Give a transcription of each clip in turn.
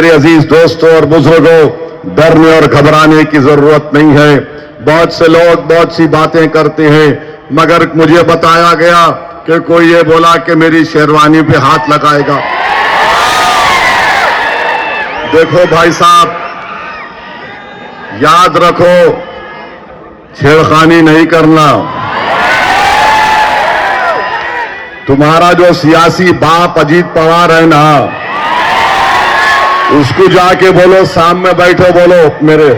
मेरे अजीज दोस्तों और बुजुर्गों, डरने और घबराने की जरूरत नहीं है। बहुत से लोग बहुत सी बातें करते हैं, मगर मुझे बताया गया कि कोई ये बोला कि मेरी शेरवानी पे हाथ लगाएगा। देखो भाई साहब, याद रखो, छेड़खानी नहीं करना। तुम्हारा जो सियासी बाप अजीत पवार है ना, उसको जाके बोलो, सामने बैठो, बोलो मेरे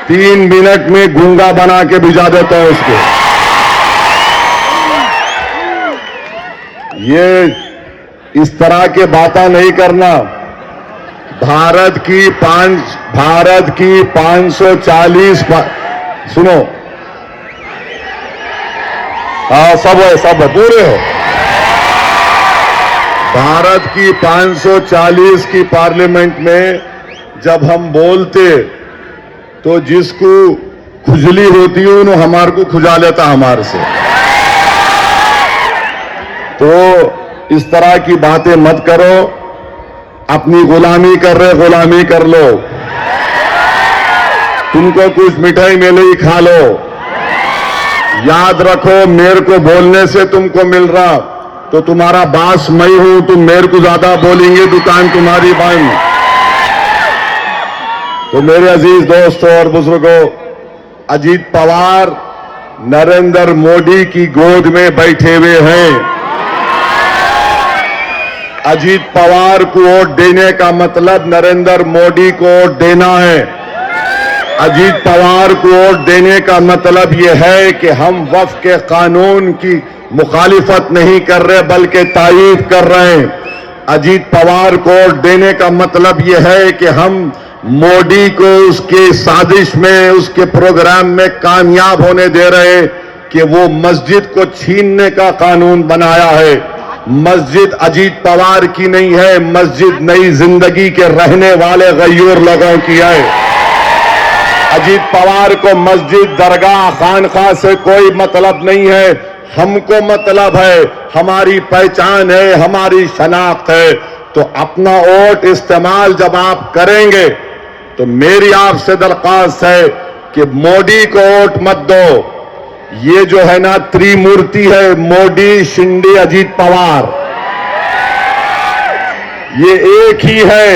3 मिनट में गूंगा बना के भिजा देता है उसको। ये इस तरह के बातें नहीं करना। भारत की 540 सुनो, हाँ सब है पूरे हो। भारत की 540 की पार्लियामेंट में जब हम बोलते तो जिसको खुजली होती है उन्हें हमारे को खुजा लेता हमारे से। तो इस तरह की बातें मत करो। अपनी गुलामी कर रहे, गुलामी कर लो। तुमको कुछ मिठाई मिले ही खा लो। याद रखो, मेरे को बोलने से तुमको मिल रहा तो तुम्हारा बास मैं हूं, तुम मेरे को ज्यादा बोलेंगे, दुकान तुम्हारी बंद। तो मेरे अजीज दोस्तों और बुजुर्गों, अजीत पवार नरेंद्र मोदी की गोद में बैठे हुए हैं। अजीत पवार को वोट देने का मतलब नरेंद्र मोदी को वोट देना है। अजीत पवार को वोट देने का मतलब यह है कि हम वक्फ के कानून की मुखालिफत नहीं कर रहे बल्कि तारीफ कर रहे हैं। अजीत पवार को वोट देने का मतलब यह है कि हम मोदी को उसके साजिश में, उसके प्रोग्राम में कामयाब होने दे रहे हैं कि वो मस्जिद को छीनने का कानून बनाया है। मस्जिद अजीत पवार की नहीं है, मस्जिद नई जिंदगी के रहने वाले गयूर लोगों की है। अजीत पवार को मस्जिद, दरगाह, खानकाह से कोई मतलब नहीं है। हमको मतलब है, हमारी पहचान है, हमारी शनाख्त है। तो अपना वोट इस्तेमाल जब आप करेंगे तो मेरी आपसे दरख्वास्त है कि मोदी को वोट मत दो। ये जो है ना त्रिमूर्ति है, मोदी, शिंदे, अजीत पवार, ये एक ही है,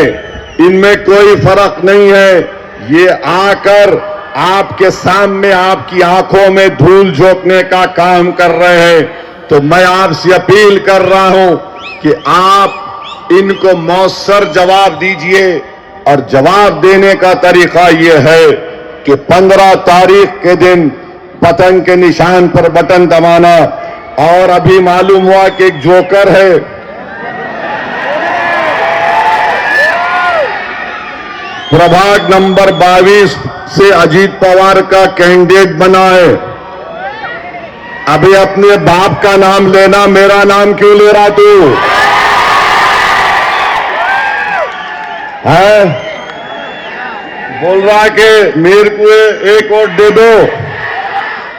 इनमें कोई फर्क नहीं है। ये आकर आपके सामने आपकी आंखों में धूल झोंकने का काम कर रहे हैं। तो मैं आपसे अपील कर रहा हूं कि आप इनको मौसर जवाब दीजिए। और जवाब देने का तरीका यह है कि 15 तारीख के दिन पतंग के निशान पर बटन दबाना। और अभी मालूम हुआ कि एक जोकर है, प्रभाग नंबर 22 से अजीत पवार का कैंडिडेट बना है। अभी अपने बाप का नाम लेना, मेरा नाम क्यों ले रहा तू है? बोल रहा कि मेरे को एक वोट दे दो,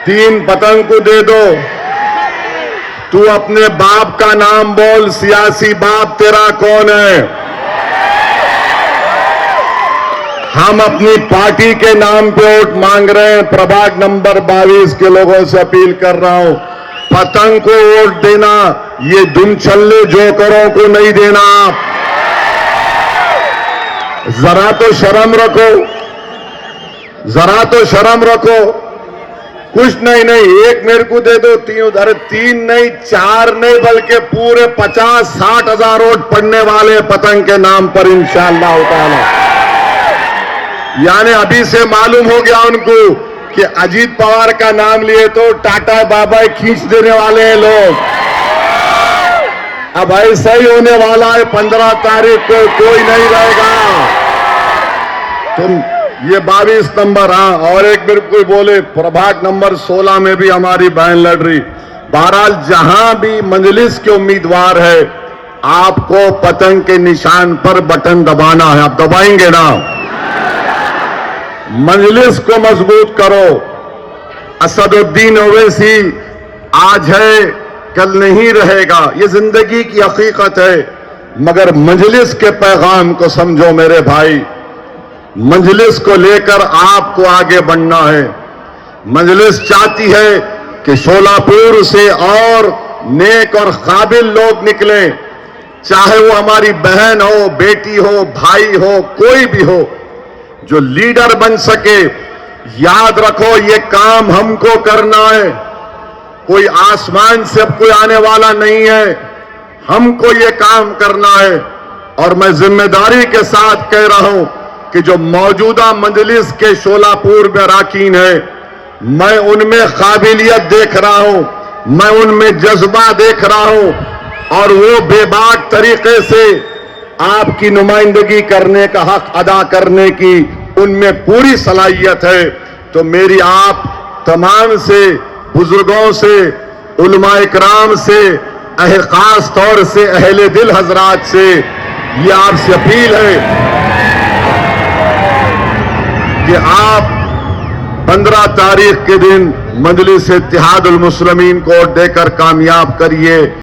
3 पतंग को दे दो। तू अपने बाप का नाम बोल, सियासी बाप तेरा कौन है? हम अपनी पार्टी के नाम पे वोट मांग रहे हैं। प्रभाग नंबर 22 के लोगों से अपील कर रहा हूं, पतंग को वोट देना, ये दुमछल्ले जोकरों को नहीं देना। आप जरा तो शर्म रखो, जरा तो शर्म रखो। कुछ नहीं, एक मेरे को दे दो, 3 उधर, 3 नहीं, 4 नहीं, बल्कि पूरे 50-60 हजार वोट पड़ने वाले पतंग के नाम पर इंशाअल्लाह ताला। यानी अभी से मालूम हो गया उनको कि अजीत पवार का नाम लिए तो टाटा बाबा खींच देने वाले हैं लोग। अब ऐसा ही होने वाला है। 15 तारीख को कोई नहीं रहेगा। तुम ये 22 नंबर, हाँ, और एक मेरे को बोले प्रभाग नंबर 16 में भी हमारी बहन लड़ रही। बहरहाल जहां भी मजलिस के उम्मीदवार है, आपको पतंग के निशान पर बटन दबाना है। आप दबाएंगे ना? मजलिस को मजबूत करो। असदुद्दीन ओवैसी आज है, कल नहीं रहेगा। ये जिंदगी की हकीकत है। मगर मजलिस के पैगाम को समझो मेरे भाई। मजलिस को लेकर आपको आगे बढ़ना है। मजलिस चाहती है कि शोलापुर से और नेक और काबिल लोग निकलें, चाहे वो हमारी बहन हो, बेटी हो, भाई हो, कोई भी हो, जो लीडर बन सके। याद रखो ये काम हमको करना है, कोई आसमान से अब कोई आने वाला नहीं है, हमको ये काम करना है। और मैं जिम्मेदारी के साथ कह रहा हूं कि जो मौजूदा मजलिस के शोलापुर में अरकान है, मैं उनमें काबिलियत देख रहा हूं, मैं उनमें जज्बा देख रहा हूं, और वो बेबाक तरीके से आपकी नुमाइंदगी करने का हक अदा करने की उनमें पूरी सलाहियत है। तो मेरी आप तमाम से, बुजुर्गों से, उलमा इकराम से, खास तौर से अहले दिल हजरात से ये आपसे अपील है कि आप 15 तारीख के दिन मजलिस इत्तेहादुल मुस्लिमीन को वोट देकर कामयाब करिए।